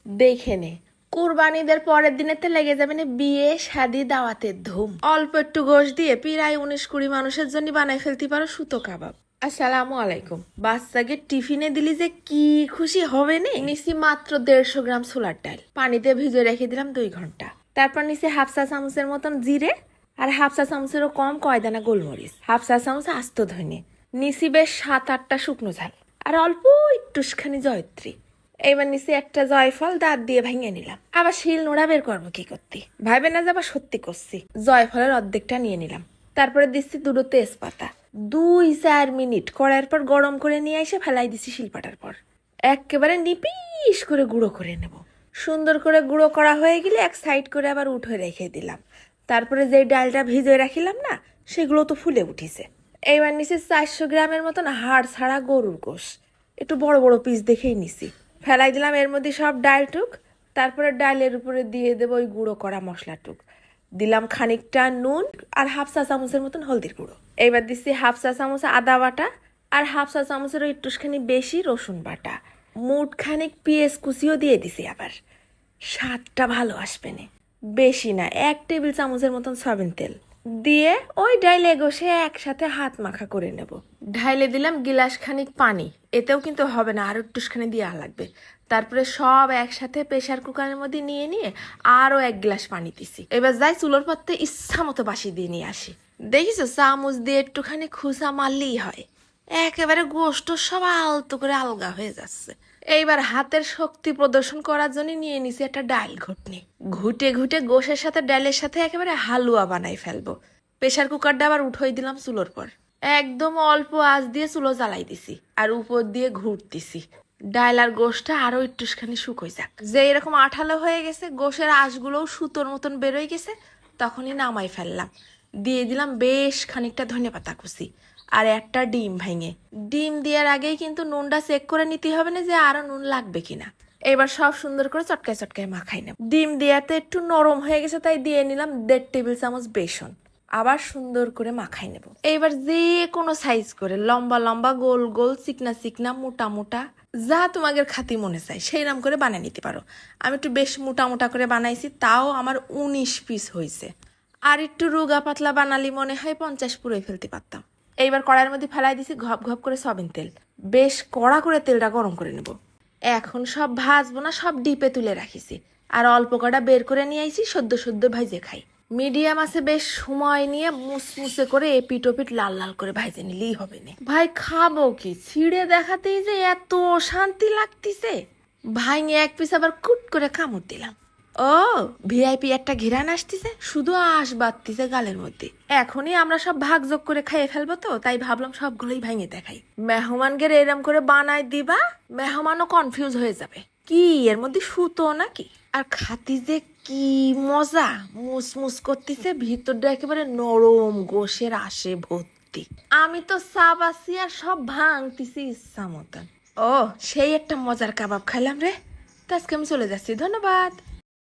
দেখে নে, কুরবানিদের পরের দিনেতে লেগে যাবে না বিয়ে শাদি দাওয়াতের ধুম। অল্প একটু গোশ দিয়ে প্রায় 19-20 মানুষের জন্য বানাই ফেলতে পারো সুতো কাবাব। আসসালামু আলাইকুম। বাচ্চাকে টিফিনে দিলি যে কি খুশি হবে না। নিছি মাত্র 150 গ্রাম ছোলার ডাল, পানিতে ভিজে রেখে দিলাম 2 ঘন্টা। তারপর নিছি হাফ চা চামচের মতন জিরে, আর হাফ চা চামচেরও কম কয়দানা গোলমরিচ, হাফ চা চামচ আস্ত ধনে, নিছি বেশ 7-8টা শুকনো ঝাল, আর অল্প একটুখানি জয়ত্রী। এইবার নিচে একটা জয়ফল দাঁত দিয়ে ভেঙে নিলাম। আবার শিল নোড়া বের করবো কি করতে, ভাইবে না যাবা সত্যি করছি। জয়ফলের অর্ধেকটা নিয়ে নিলাম। তারপরে দিচ্ছি দুটো তেজপাতা। 2-4 মিনিট কড়াইয়ের পর গরম করে নিয়ে এসে ফেলাই দিচ্ছি শিলপাটার পর। একেবারে নিপিস করে গুঁড়ো করে নেব। সুন্দর করে গুঁড়ো করা হয়ে গেলে এক সাইড করে আবার উঠে রেখে দিলাম। তারপরে যে ডালটা ভিজে রাখিলাম না, সেগুলো তো ফুলে উঠিছে। এইবার নিচে 400 গ্রামের মতন হাড় ছাড়া গরুর গোশ, একটু বড় বড় পিস দেখেই নিছি। ফেলাই দিলাম এর মধ্যে সব ডালটুক। তারপরে ডালের উপরে দিয়ে দেবো ওই গুঁড়ো করা মশলাটুক। দিলাম খানিকটা নুন আর হাফ চা চামচের মতন হলদির গুঁড়ো। এইবার দিচ্ছি হাফ চা চামচ আদা বাটা, আর হাফ চা চামচেরও একটুখানি বেশি রসুন বাটা। মুঠ খানিক পেঁয়াজ কুচিও দিয়ে দিছি। আবার স্বাদটা ভালো আসবে না, বেশি না, 1 টেবিল চামচের মতন সয়াবিন তেল দিয়ে ওই ডাইলে গোশে একসাথে হাত মাখা করে নেব। ঢাইলে দিলাম গিলাস খানিক পানি, এতেও কিন্তু হবে না, আর একটুখানি দেওয়া লাগবে। তারপরে সব একসাথে প্রেসার কুকারের মধ্যে নিয়ে নিয়ে আরো 1 গ্লাস পানি দিছি। এবার যাই চুলোর পাত্রে ইচ্ছা মতো বাসি দিয়ে নিয়ে আসি। দেখিছো, চামচ দিয়ে একটুখানি খুসা মারলেই হয়, একেবারে গোশত সব আলতো করে আলগা হয়ে যাচ্ছে। এইবার হাতের শক্তি প্রদর্শন করার জন্য নিয়ে নিছি একটা ডাল ঘুটনি। ঘুটে ঘুটে গোশের সাথে ডালের সাথে একেবারে হালুয়া বানাই ফেলবো। প্রেসার কুকারটা আবার উঠাই দিলাম চুলোর পর। একদম অল্প আঁচ দিয়ে চুলো জ্বালাই দিছি, আর উপর দিয়ে ঘুরতিছি। ডাল আর গোশটা আরো একটুখানি শুকোই যাক। যে এরকম আঠালো হয়ে গেছে, গোশের আঁশগুলোও সুতোর মতন বেরোয় গেছে, তখনই নামাই ফেললাম। দিয়ে দিলাম বেশ খানিকটা ধনেপাতা কুচি, আর একটা ডিম ভেঙে। ডিম দেওয়ার আগেই কিন্তু নুনটা চেক করে নিতে হবে না যে আরো নুন লাগবে কিনা। এবার সব সুন্দর করে চটকায় চটকায় মাখাই নেব। ডিম দেওয়াতে একটু নরম হয়ে গেছে, তাই দিয়ে নিলাম 1.5 টেবিল চামচ বেসন। আবার সুন্দর করে মাখাই নেব। এইবার যে কোনো সাইজ করে, লম্বা লম্বা, গোল গোল, চিকনা চিকনা, মোটা মোটা, যা তোমাদের খাতি মনে চাই সেইরকম করে বানিয়ে নিতে পারো। আমি একটু বেশ মোটা মোটা করে বানাইছি, তাও আমার 19 পিস হয়েছে। আর একটু রুগা পাতলা বানালি মনে হয় 50 পুরোই ফেলতে পারতাম। এইবার কড়াইয়ের মধ্যে ফেলাই দিছি ঘপ ঘপ করে সয়াবিন তেল। বেশ কড়া করে তেলটা গরম করে নেব। এখন সব ভাজবো না, সব ডিপে তুলে রাখিছি। আর অল্প কটা বের করে নিয়ে আইছি, সদ্য সদ্য ভাইজে খাই। মিডিয়াম আছে বেশ সময় নিয়ে মুসমুসে করে এপিট ওপিট লাল লাল করে ভাইজে নিলেই হবে না। ভাই খাবো কি, ছিঁড়ে দেখাতেই যে এত শান্তি লাগতিছে। ভাইঙে 1 পিস আবার কুট করে কামড় দিলাম। ও ভিআইপি একটা ঘিরান আসতেছে, শুধু আশ বাড়তিছে গালের মধ্যে। এখনই আমরা সব ভাগযোগ করে খাইয়ে ফেলবো, তো তাই ভাবলাম সবগুলোই ভাঙে দেখাই। মেহমানকে এরম করে বানাই দিবা, মেহমানও কনফিউজ হয়ে যাবে, কি এর মধ্যে সুতো নাকি। আর খাতি যে কি মজা, মুসমুস করতেছে, ভিতরটা একেবারে নরম, গোশের আসে ভর্তি। আমি তো চাবাছি আর সব ভাঙতিছি ইচ্ছা মতন। ও সেই একটা মজার কাবাব খাইলাম রে। তো আজকে আমি চলে যাচ্ছি, ধন্যবাদ।